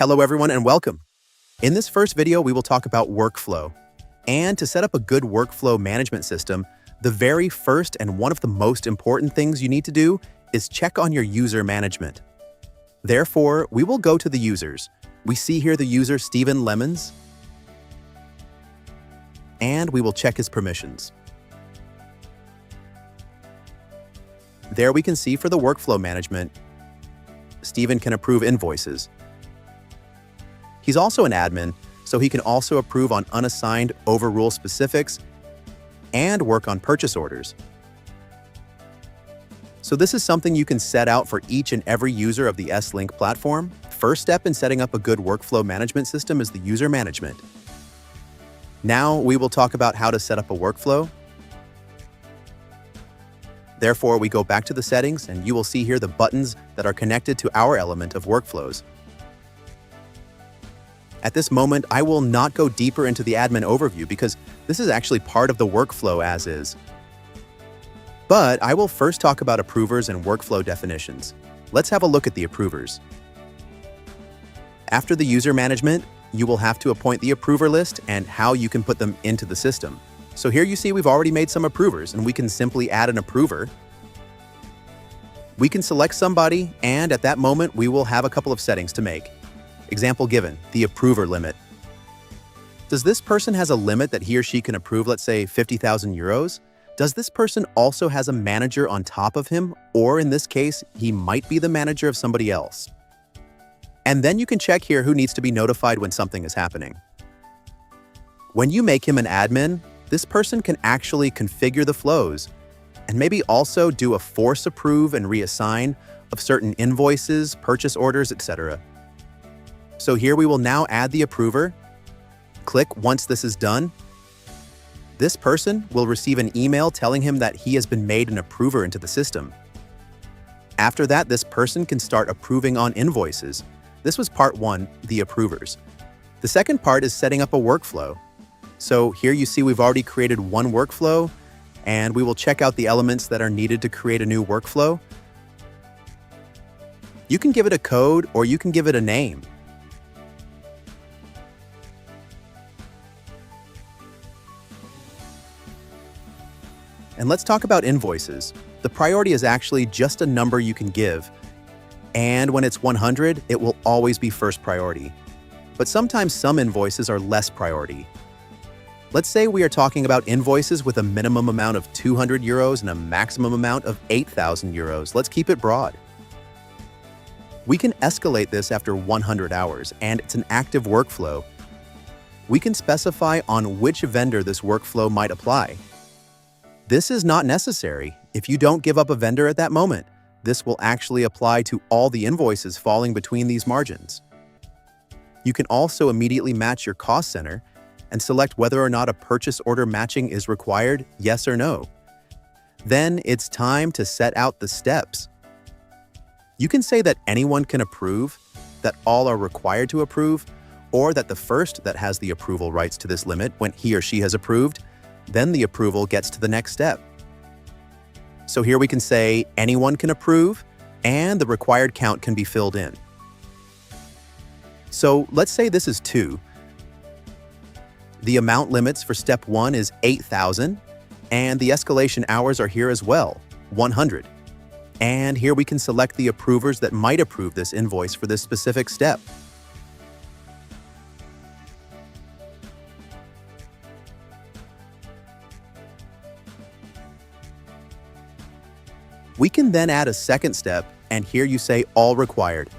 Hello everyone and welcome. In this first video, we will talk about workflow. And to set up a good workflow management system, the very first and one of the most important things you need to do is check on your user management. Therefore, we will go to the users. We see here the user Steven Lemons, and we will check his permissions. There we can see for the workflow management, Steven can approve invoices. He's also an admin, so he can also approve on unassigned overrule specifics and work on purchase orders. So this is something you can set out for each and every user of the S-Link platform. First step in setting up a good workflow management system is the user management. Now we will talk about how to set up a workflow. Therefore, we go back to the settings and you will see here the buttons that are connected to our element of workflows. At this moment, I will not go deeper into the admin overview because this is actually part of the workflow as is. But I will first talk about approvers and workflow definitions. Let's have a look at the approvers. After the user management, you will have to appoint the approver list and how you can put them into the system. So here you see we've already made some approvers and we can simply add an approver. We can select somebody and at that moment we will have a couple of settings to make. Example given, the approver limit. Does this person has a limit that he or she can approve, let's say 50,000 euros? Does this person also has a manager on top of him? Or in this case, he might be the manager of somebody else. And then you can check here who needs to be notified when something is happening. When you make him an admin, this person can actually configure the flows and maybe also do a force approve and reassign of certain invoices, purchase orders, etc. So here we will now add the approver. Click once this is done. This person will receive an email telling him that he has been made an approver into the system. After that, this person can start approving on invoices. This was part one, the approvers. The second part is setting up a workflow. So here you see we've already created one workflow, and we will check out the elements that are needed to create a new workflow. You can give it a code or you can give it a name. And let's talk about invoices. The priority is actually just a number you can give. And when it's 100, it will always be first priority. But sometimes some invoices are less priority. Let's say we are talking about invoices with a minimum amount of 200 euros and a maximum amount of 8,000 euros. Let's keep it broad. We can escalate this after 100 hours, and it's an active workflow. We can specify on which vendor this workflow might apply. This is not necessary. If you don't give up a vendor at that moment, this will actually apply to all the invoices falling between these margins. You can also immediately match your cost center and select whether or not a purchase order matching is required, yes or no. Then it's time to set out the steps. You can say that anyone can approve, that all are required to approve, or that the first that has the approval rights to this limit when he or she has approved, then the approval gets to the next step. So here we can say anyone can approve and the required count can be filled in. So let's say this is 2. The amount limits for step 1 is 8,000 and the escalation hours are here as well, 100. And here we can select the approvers that might approve this invoice for this specific step. We can then add a second step, and here you say all required.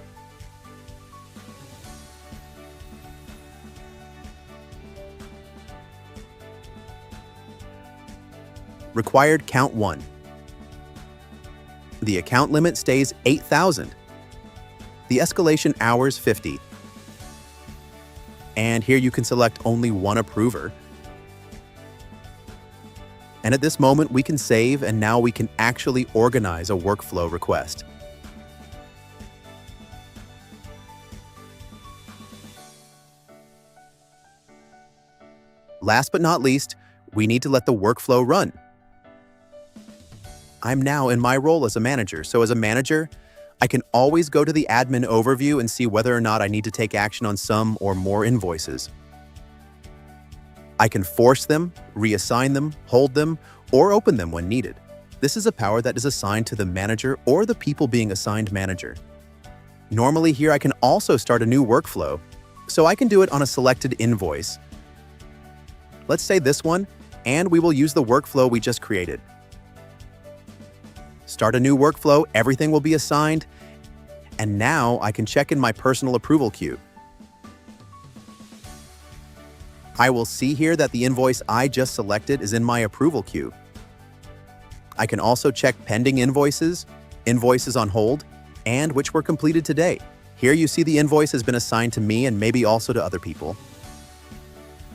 Required count 1. The account limit stays 8,000. The escalation hours 50. And here you can select only one approver. And at this moment, we can save, and now we can actually organize a workflow request. Last but not least, we need to let the workflow run. I'm now in my role as a manager, so as a manager, I can always go to the admin overview and see whether or not I need to take action on some or more invoices. I can force them, reassign them, hold them, or open them when needed. This is a power that is assigned to the manager or the people being assigned manager. Normally here I can also start a new workflow, so I can do it on a selected invoice. Let's say this one, and we will use the workflow we just created. Start a new workflow, everything will be assigned, and now I can check in my personal approval queue. I will see here that the invoice I just selected is in my approval queue. I can also check pending invoices, invoices on hold, and which were completed today. Here you see the invoice has been assigned to me and maybe also to other people.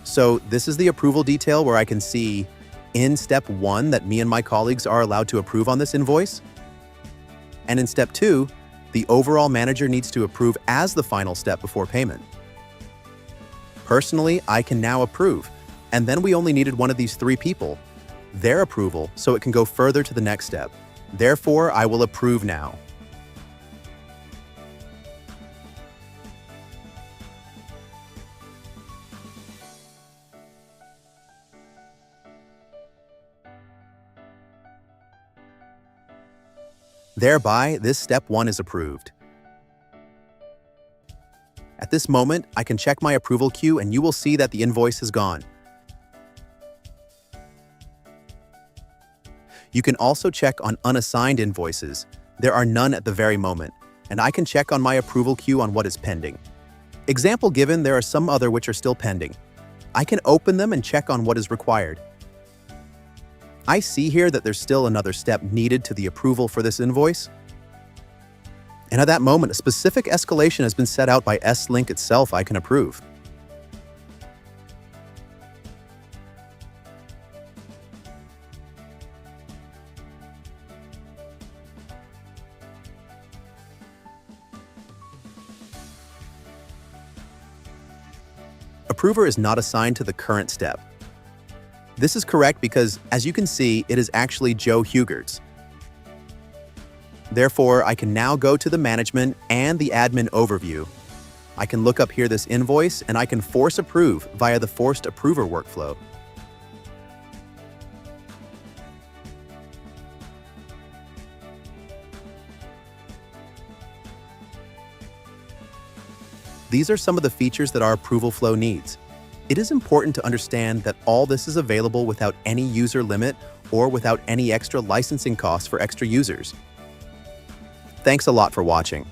So this is the approval detail where I can see in step 1 that me and my colleagues are allowed to approve on this invoice. And in step 2, the overall manager needs to approve as the final step before payment. Personally, I can now approve, and then we only needed one of these 3 people, their approval, so it can go further to the next step. Therefore, I will approve now. Thereby, this step 1 is approved. At this moment, I can check my approval queue and you will see that the invoice is gone. You can also check on unassigned invoices. There are none at the very moment, and I can check on my approval queue on what is pending. Example given, there are some other which are still pending. I can open them and check on what is required. I see here that there's still another step needed to the approval for this invoice. And at that moment, a specific escalation has been set out by S-Link itself I can approve. Approver is not assigned to the current step. This is correct because, as you can see, it is actually Joe Hugerts. Therefore, I can now go to the management and the admin overview. I can look up here this invoice and I can force approve via the forced approver workflow. These are some of the features that our approval flow needs. It is important to understand that all this is available without any user limit or without any extra licensing costs for extra users. Thanks a lot for watching.